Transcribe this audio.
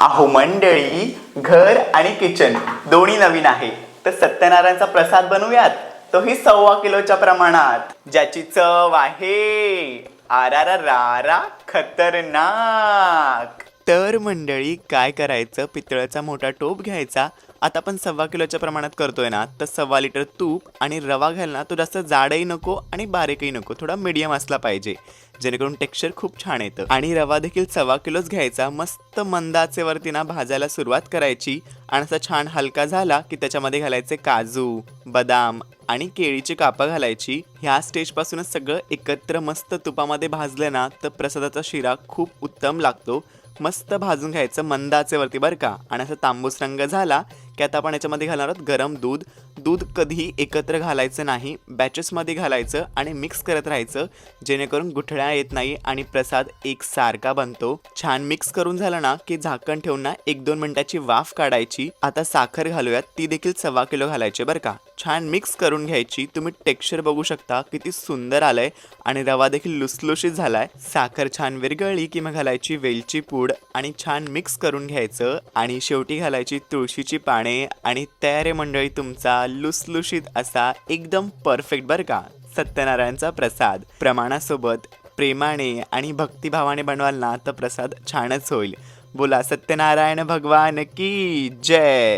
अहो मंडळी, घर आणि किचन दोन्ही नवीन आहे, तर सत्यनारायणचा प्रसाद बनवूयात, तोही 1.25 किलोच्या प्रमाणात, ज्याची चव आहे आरारा रारा खतरनाक. तर मंडळी काय करायचं, पितळाचा मोठा टोप घ्यायचा. आता आपण 1.25 किलोच्या प्रमाणात करतोय ना, तर 1.25 लिटर तूप आणि रवा घाल ना, तो जास्त जाडही नको आणि बारीकही नको, थोडा मीडियम असला पाहिजे, जेणेकरून टेक्स्चर खूप छान येतं. आणि रवा देखील 1.25 किलोच घ्यायचा. मस्त मंद आचेवरती ना भाजायला सुरुवात करायची आणि असा छान हलका झाला की त्याच्यामध्ये घालायचे काजू, बदाम आणि केळीची कापं घालायची. ह्या स्टेजपासूनच सगळं एकत्र मस्त तुपामध्ये भाजलं ना, तर प्रसादाचा शिरा खूप उत्तम लागतो. मस्त भाजून घ्यायचं मंद आचेवरती बरं का. आणि असं तांबूस रंग झाला की आता आपण याच्यामध्ये घालणार आहोत गरम दूध. दूध कधीही एकत्र घालायचं नाही, बॅचेसमध्ये घालायचं आणि मिक्स करत राहायचं, जेणेकरून गुठळ्या येत नाही आणि प्रसाद एकसारखा बनतो. छान मिक्स करून झालं ना की झाकण ठेवून ना 1-2 मिनिटाची वाफ काढायची. आता साखर घालूयात, ती देखील 1.25 किलो घालायची बरं का. छान मिक्स करून घ्यायची. तुम्ही टेक्स्चर बघू शकता किती सुंदर आलंय आणि रवा देखील लुसलुशीत झालाय. साखर छान विरघळली की मग घालायची वेलची पूड आणि छान मिक्स करून घ्यायचं आणि शेवटी घालायची तुळशीची पाने आणि तयार आहे मंडळी तुमचा लुसलुशीत असा एकदम परफेक्ट बरं का सत्यनारायणचा प्रसाद. प्रमाणासोबत प्रेमाने आणि भक्तिभावाने बनवाल ना, तर प्रसाद छानच होईल. बोला सत्यनारायण भगवान की जय.